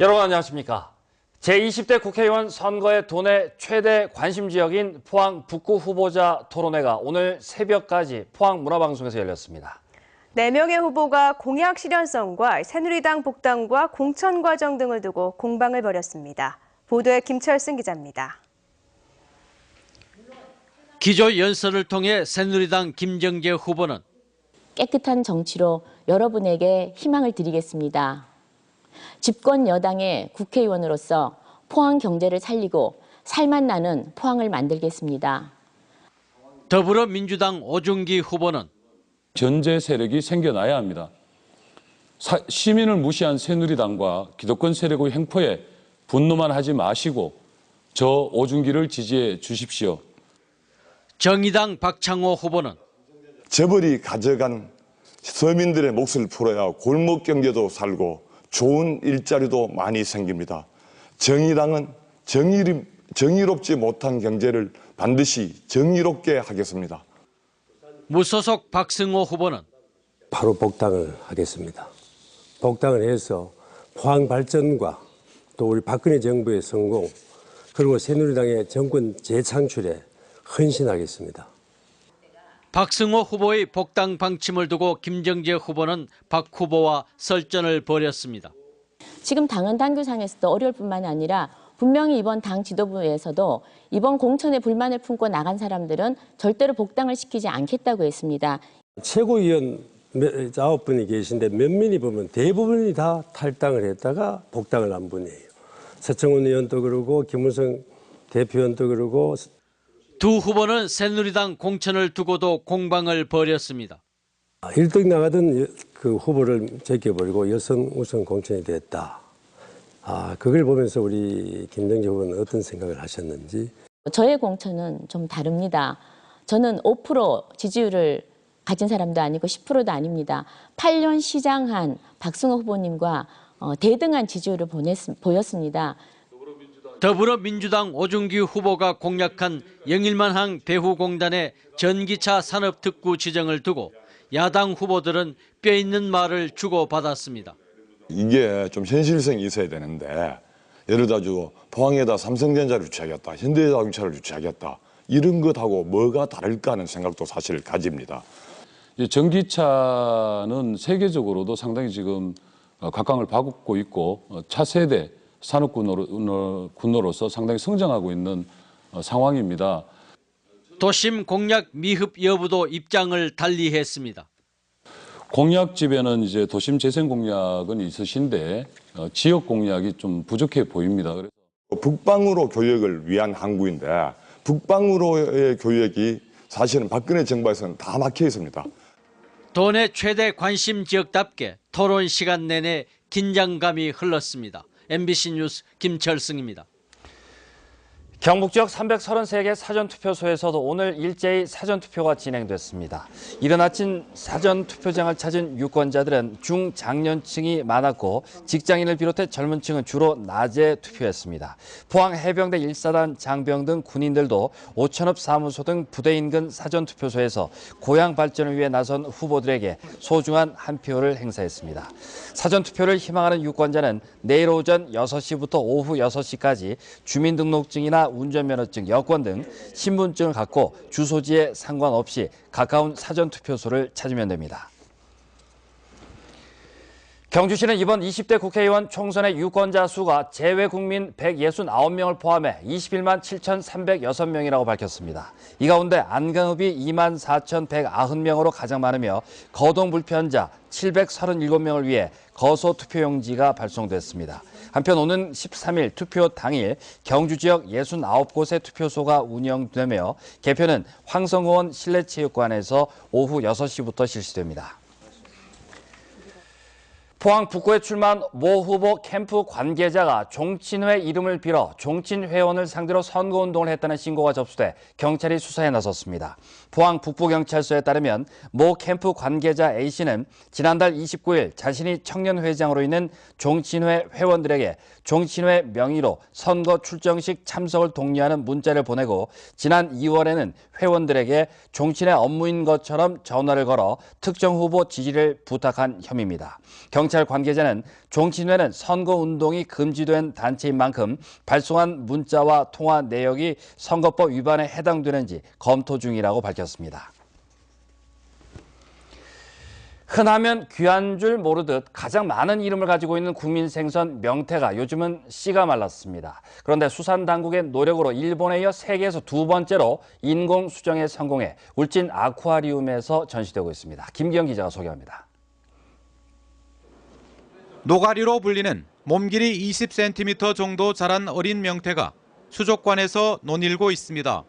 여러분 안녕하십니까? 제20대 국회의원 선거의 도내 최대 관심 지역인 포항 북구 후보자 토론회가 오늘 새벽까지 포항문화방송에서 열렸습니다. 4명의 후보가 공약 실현성과 새누리당 복당과 공천 과정 등을 두고 공방을 벌였습니다. 보도에 김철승 기자입니다. 기조연설을 통해 새누리당 김정재 후보는 깨끗한 정치로 여러분에게 희망을 드리겠습니다. 집권 여당의 국회의원으로서 포항 경제를 살리고 살맛나는 포항을 만들겠습니다. 더불어민주당 오중기 후보는 견제 세력이 생겨나야 합니다. 시민을 무시한 새누리당과 기득권 세력의 행포에 분노만 하지 마시고 저 오중기를 지지해 주십시오. 정의당 박창호 후보는 재벌이 가져간 서민들의 몫을 풀어야 골목 경제도 살고 좋은 일자리도 많이 생깁니다. 정의당은 정의롭지 못한 경제를 반드시 정의롭게 하겠습니다. 무소속 박승호 후보는 바로 복당을 하겠습니다. 복당을 해서 포항 발전과 또 우리 박근혜 정부의 성공 그리고 새누리당의 정권 재창출에 헌신하겠습니다. 박승호 후보의 복당 방침을 두고 김정재 후보는 박 후보와 설전을 벌였습니다. 지금 당헌 당규상에서도 어려울 뿐만 아니라 분명히 이번 당 지도부에서도 이번 공천에 불만을 품고 나간 사람들은 절대로 복당을 시키지 않겠다고 했습니다. 최고위원 9분이 계신데 면밀히 보면 대부분이 다 탈당을 했다가 복당을 한 분이에요. 서청원 의원도 그러고 김무성 대표원도 그러고 두 후보는 새누리당 공천을 두고도 공방을 벌였습니다. 1등 나가던 그 후보를 제껴버리고 여성 우선 공천이 됐다. 그걸 보면서 우리 김정재 후보는 어떤 생각을 하셨는지. 저의 공천은 좀 다릅니다. 저는 5% 지지율을 가진 사람도 아니고 10%도 아닙니다. 8년 시장한 박승호 후보님과 대등한 지지율을 보였습니다. 더불어민주당 오중기 후보가 공약한 영일만항 배후공단의 전기차 산업특구 지정을 두고 야당 후보들은 뼈있는 말을 주고받았습니다. 이게 좀 현실성이 있어야 되는데 예를 들어 포항에다 삼성전자를 유치하겠다, 현대자동차를 유치하겠다 이런 것하고 뭐가 다를까 하는 생각도 사실 가집니다. 전기차는 세계적으로도 상당히 지금 각광을 받고 있고 차세대 산업군으로서 상당히 성장하고 있는 상황입니다. 도심 공약 미흡 여부도 입장을 달리했습니다. 공약집에는 이제 도심 재생 공약은 있으신데 지역 공약이 좀 부족해 보입니다. 그래서 북방으로 교역을 위한 항구인데 북방으로의 교역이 사실은 박근혜 정부에서는 다 막혀 있습니다. 도내 최대 관심 지역답게 토론 시간 내내 긴장감이 흘렀습니다. MBC 뉴스 김철승입니다. 경북 지역 333개 사전투표소에서도 오늘 일제히 사전투표가 진행됐습니다. 이른 아침 사전투표장을 찾은 유권자들은 중장년층이 많았고 직장인을 비롯해 젊은 층은 주로 낮에 투표했습니다. 포항 해병대 1사단 장병 등 군인들도 오천읍 사무소 등 부대 인근 사전투표소에서 고향 발전을 위해 나선 후보들에게 소중한 한 표를 행사했습니다. 사전투표를 희망하는 유권자는 내일 오전 6시부터 오후 6시까지 주민등록증이나 운전면허증, 여권 등 신분증을 갖고 주소지에 상관없이 가까운 사전투표소를 찾으면 됩니다. 경주시는 이번 20대 국회의원 총선의 유권자 수가 재외국민 169명을 포함해 21만 7,306명이라고 밝혔습니다. 이 가운데 안강읍이 2만 4,190명으로 가장 많으며 거동불편자 737명을 위해 거소 투표용지가 발송됐습니다. 한편 오는 13일 투표 당일 경주 지역 69곳의 투표소가 운영되며 개표는 황성공원 실내체육관에서 오후 6시부터 실시됩니다. 포항 북구에 출마한 모 후보 캠프 관계자가 종친회 이름을 빌어 종친회원을 상대로 선거운동을 했다는 신고가 접수돼 경찰이 수사에 나섰습니다. 포항 북부경찰서에 따르면 모 캠프 관계자 A씨는 지난달 29일 자신이 청년회장으로 있는 종친회 회원들에게 종친회 명의로 선거 출정식 참석을 독려하는 문자를 보내고 지난 2월에는 회원들에게 종친회 업무인 것처럼 전화를 걸어 특정 후보 지지를 부탁한 혐의입니다. 경찰은 경찰 관계자는 종친회는 선거운동이 금지된 단체인 만큼 발송한 문자와 통화 내역이 선거법 위반에 해당되는지 검토 중이라고 밝혔습니다. 흔하면 귀한 줄 모르듯 가장 많은 이름을 가지고 있는 국민 생선 명태가 요즘은 씨가 말랐습니다. 그런데 수산당국의 노력으로 일본에 이어 세계에서 두 번째로 인공 수정에 성공해 울진 아쿠아리움에서 전시되고 있습니다. 김기영 기자가 소개합니다. 노가리로 불리는 몸 길이 20cm 정도 자란 어린 명태가 수족관에서 논일고 있습니다.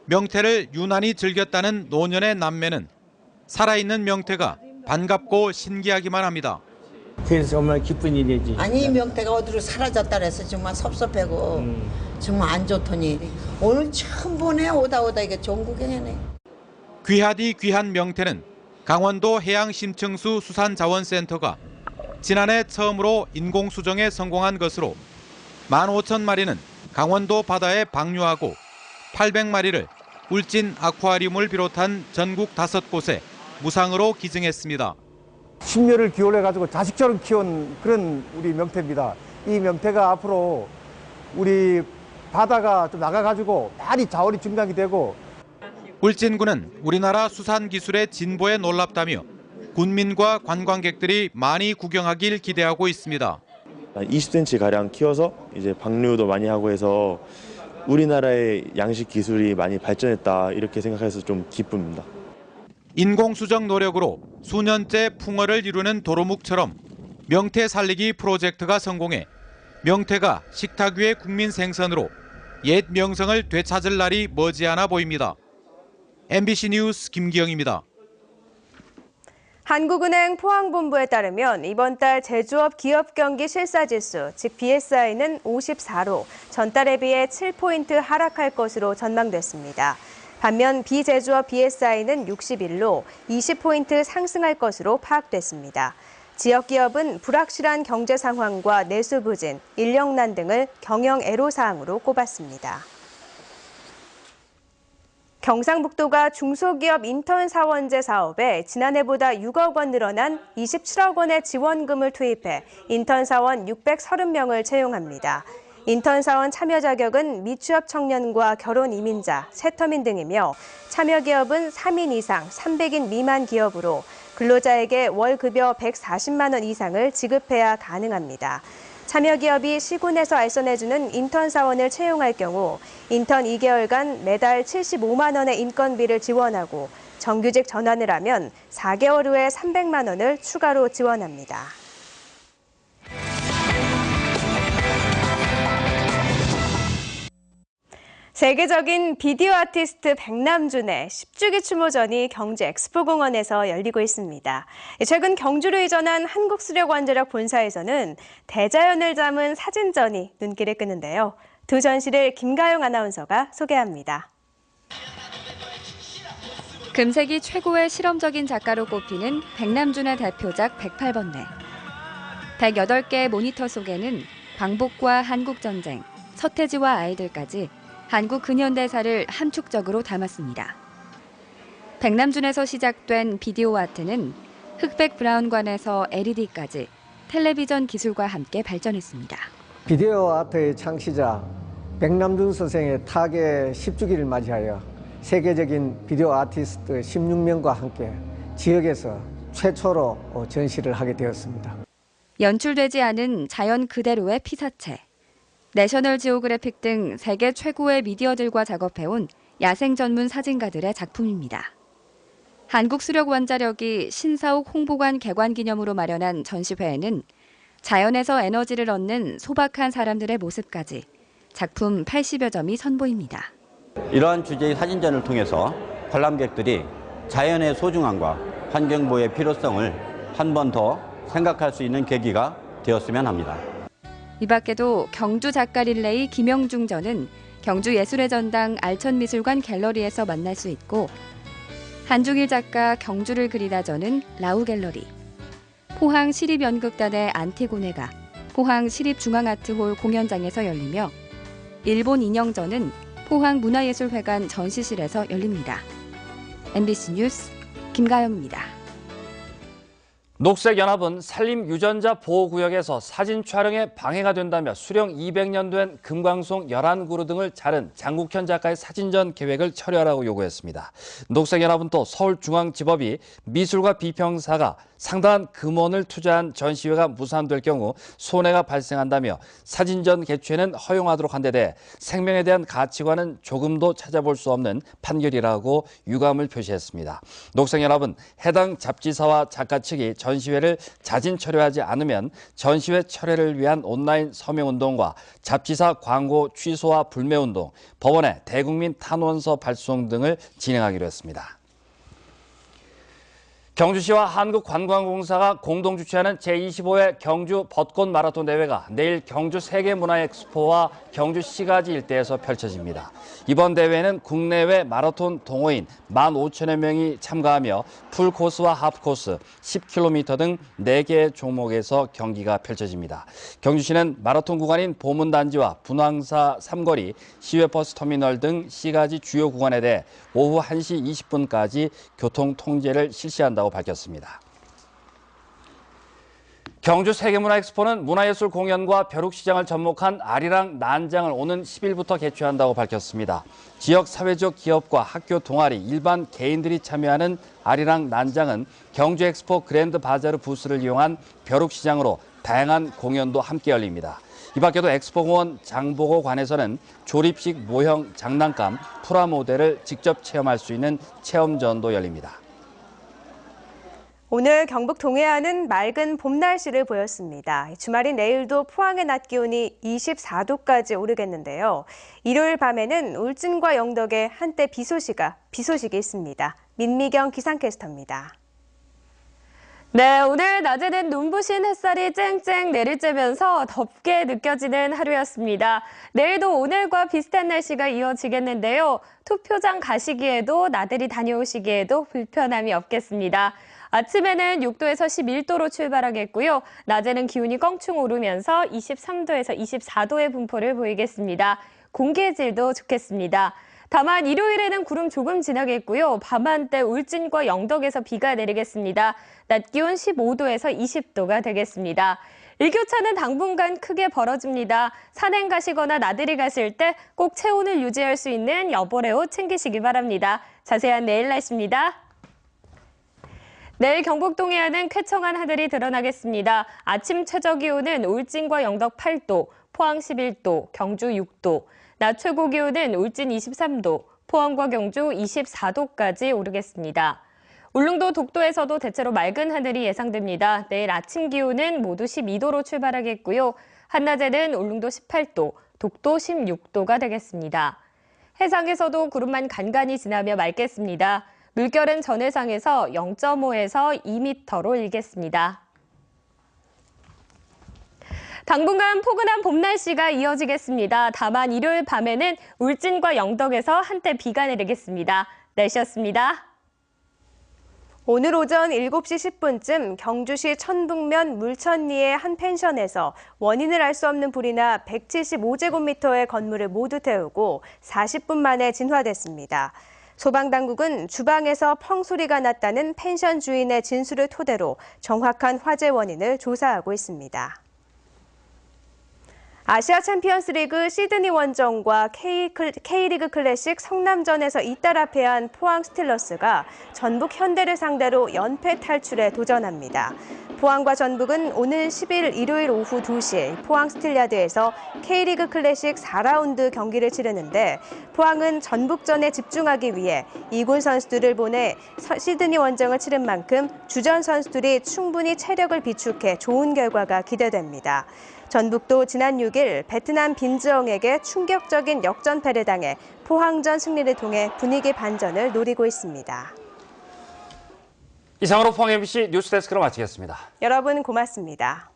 명태를 유난히 즐겼다는 노년의 남매는 살아있는 명태가 반갑고 신기하기만 합니다. 그래서 정말 기쁜 일이지. 아니 명태가 어디로 사라졌다 그래서 정말 섭섭하고 정말 안 좋더니 오늘 처음 보네. 오다 이게 좋은 구경이네. 귀하디 귀한 명태는 강원도 해양심층수 수산자원센터가 지난해 처음으로 인공수정에 성공한 것으로 15,000마리는 강원도 바다에 방류하고 800마리를 울진 아쿠아리움을 비롯한 전국 5곳에 무상으로 기증했습니다. 심혈을 기울여가지고 자식처럼 키운 그런 우리 명태입니다. 이 명태가 앞으로 우리 바다가 좀 나가가지고 많이 자원이 증강이 되고. 울진군은 우리나라 수산 기술의 진보에 놀랍다며 군민과 관광객들이 많이 구경하길 기대하고 있습니다. 20cm 가량 키워서 이제 방류도 많이 하고 해서 우리나라의 양식 기술이 많이 발전했다 이렇게 생각해서 좀 기쁩니다. 인공수정 노력으로 수년째 풍어를 이루는 도로묵처럼 명태 살리기 프로젝트가 성공해 명태가 식탁 위의 국민 생선으로 옛 명성을 되찾을 날이 머지않아 보입니다. MBC 뉴스 김기영입니다. 한국은행 포항본부에 따르면 이번 달 제조업 기업 경기 실사지수, 즉 BSI는 54로 전달에 비해 7포인트 하락할 것으로 전망됐습니다. 반면 비제조업 BSI는 61로 20포인트 상승할 것으로 파악됐습니다. 지역 기업은 불확실한 경제 상황과 내수 부진, 인력난 등을 경영 애로사항으로 꼽았습니다. 경상북도가 중소기업 인턴 사원제 사업에 지난해보다 6억 원 늘어난 27억 원의 지원금을 투입해 인턴 사원 630명을 채용합니다. 인턴 사원 참여 자격은 미취업 청년과 결혼 이민자, 세터민 등이며 참여 기업은 3인 이상, 300인 미만 기업으로 근로자에게 월 급여 140만 원 이상을 지급해야 가능합니다. 참여 기업이 시군에서 알선해주는 인턴 사원을 채용할 경우 인턴 2개월간 매달 75만 원의 인건비를 지원하고 정규직 전환을 하면 4개월 후에 300만 원을 추가로 지원합니다. 세계적인 비디오 아티스트 백남준의 10주기 추모전이 경주 엑스포공원에서 열리고 있습니다. 최근 경주로 이전한 한국수력원자력 본사에서는 대자연을 담은 사진전이 눈길을 끄는데요. 두 전시를 김가영 아나운서가 소개합니다. 금세기 최고의 실험적인 작가로 꼽히는 백남준의 대표작 108번뇌. 108개의 모니터 속에는 광복과 한국전쟁, 서태지와 아이들까지 한국 근현대사를 함축적으로 담았습니다. 백남준에서 시작된 비디오 아트는 흑백 브라운관에서 LED까지 텔레비전 기술과 함께 발전했습니다. 비디오 아트의 창시자 백남준 선생의 타계 10주기를 맞이하여 세계적인 비디오 아티스트 16명과 함께 지역에서 최초로 전시를 하게 되었습니다. 연출되지 않은 자연 그대로의 피사체. 내셔널 지오그래픽 등 세계 최고의 미디어들과 작업해온 야생 전문 사진가들의 작품입니다. 한국수력원자력이 신사옥 홍보관 개관 기념으로 마련한 전시회에는 자연에서 에너지를 얻는 소박한 사람들의 모습까지 작품 80여 점이 선보입니다. 이러한 주제의 사진전을 통해서 관람객들이 자연의 소중함과 환경보호의 필요성을 한 번 더 생각할 수 있는 계기가 되었으면 합니다. 이 밖에도 경주 작가 릴레이 김영중전은 경주 예술의 전당 알천미술관 갤러리에서 만날 수 있고 한중일 작가 경주를 그리다전은 라우갤러리, 포항 시립연극단의 안티고네가 포항 시립중앙아트홀 공연장에서 열리며 일본 인형전은 포항 문화예술회관 전시실에서 열립니다. MBC 뉴스 김가영입니다. 녹색연합은 산림유전자 보호구역에서 사진 촬영에 방해가 된다며 수령 200년 된 금강송 11그루 등을 자른 장국현 작가의 사진전 계획을 철회하라고 요구했습니다. 녹색연합은 또 서울중앙지법이 미술과 비평사가 상당한 금원을 투자한 전시회가 무산될 경우 손해가 발생한다며 사진전 개최는 허용하도록 한 데 대해 생명에 대한 가치관은 조금도 찾아볼 수 없는 판결이라고 유감을 표시했습니다. 녹색연합은 해당 잡지사와 작가 측이 전시회를 자진 철회하지 않으면 전시회 철회를 위한 온라인 서명운동과 잡지사 광고 취소와 불매운동, 법원에 대국민 탄원서 발송 등을 진행하기로 했습니다. 경주시와 한국관광공사가 공동 주최하는 제25회 경주 벚꽃 마라톤 대회가 내일 경주 세계문화엑스포와 경주 시가지 일대에서 펼쳐집니다. 이번 대회는 국내외 마라톤 동호인 15,000여 명이 참가하며 풀코스와 하프코스, 10km 등 4개의 종목에서 경기가 펼쳐집니다. 경주시는 마라톤 구간인 보문단지와 분황사 삼거리, 시외버스 터미널 등 시가지 주요 구간에 대해 오후 1시 20분까지 교통 통제를 실시한다고 밝혔습니다. 경주 세계문화엑스포는 문화예술 공연과 벼룩시장을 접목한 아리랑 난장을 오는 10일부터 개최한다고 밝혔습니다. 지역 사회적 기업과 학교 동아리, 일반 개인들이 참여하는 아리랑 난장은 경주 엑스포 그랜드 바자르 부스를 이용한 벼룩시장으로 다양한 공연도 함께 열립니다. 이 밖에도 엑스포공원 장보고관에서는 조립식 모형 장난감 프라모델을 직접 체험할 수 있는 체험전도 열립니다. 오늘 경북 동해안은 맑은 봄 날씨를 보였습니다. 주말인 내일도 포항의 낮 기온이 24도까지 오르겠는데요. 일요일 밤에는 울진과 영덕에 한때 비 소식이 있습니다. 민미경 기상캐스터입니다. 네, 오늘 낮에는 눈부신 햇살이 쨍쨍 내리쬐면서 덥게 느껴지는 하루였습니다. 내일도 오늘과 비슷한 날씨가 이어지겠는데요. 투표장 가시기에도 나들이 다녀오시기에도 불편함이 없겠습니다. 아침에는 6도에서 11도로 출발하겠고요. 낮에는 기온이 껑충 오르면서 23도에서 24도의 분포를 보이겠습니다. 공기의 질도 좋겠습니다. 다만 일요일에는 구름 조금 지나겠고요. 밤한때 울진과 영덕에서 비가 내리겠습니다. 낮 기온 15도에서 20도가 되겠습니다. 일교차는 당분간 크게 벌어집니다. 산행 가시거나 나들이 가실 때 꼭 체온을 유지할 수 있는 여벌의 옷 챙기시기 바랍니다. 자세한 내일 날씨입니다. 내일 경북 동해안은 쾌청한 하늘이 드러나겠습니다. 아침 최저기온은 울진과 영덕 8도, 포항 11도, 경주 6도, 낮 최고 기온은 울진 23도, 포항과 경주 24도까지 오르겠습니다. 울릉도 독도에서도 대체로 맑은 하늘이 예상됩니다. 내일 아침 기온은 모두 12도로 출발하겠고요. 한낮에는 울릉도 18도, 독도 16도가 되겠습니다. 해상에서도 구름만 간간히 지나며 맑겠습니다. 물결은 전해상에서 0.5에서 2m로 일겠습니다. 당분간 포근한 봄 날씨가 이어지겠습니다. 다만 일요일 밤에는 울진과 영덕에서 한때 비가 내리겠습니다. 날씨였습니다. 오늘 오전 7시 10분쯤 경주시 천북면 물천리의 한 펜션에서 원인을 알 수 없는 불이 나 175제곱미터의 건물을 모두 태우고 40분 만에 진화됐습니다. 소방당국은 주방에서 펑 소리가 났다는 펜션 주인의 진술을 토대로 정확한 화재 원인을 조사하고 있습니다. 아시아 챔피언스 리그 시드니 원정과 K리그 클래식 성남전에서 잇따라 패한 포항 스틸러스가 전북 현대를 상대로 연패 탈출에 도전합니다. 포항과 전북은 오늘 10일 일요일 오후 2시 포항 스틸야드에서 K리그 클래식 4라운드 경기를 치르는데 포항은 전북전에 집중하기 위해 2군 선수들을 보내 시드니 원정을 치른 만큼 주전 선수들이 충분히 체력을 비축해 좋은 결과가 기대됩니다. 전북도 지난 6일 베트남 빈즈엉에게 충격적인 역전패를 당해 포항전 승리를 통해 분위기 반전을 노리고 있습니다. 이상으로 포항 MBC 뉴스데스크로 마치겠습니다. 여러분 고맙습니다.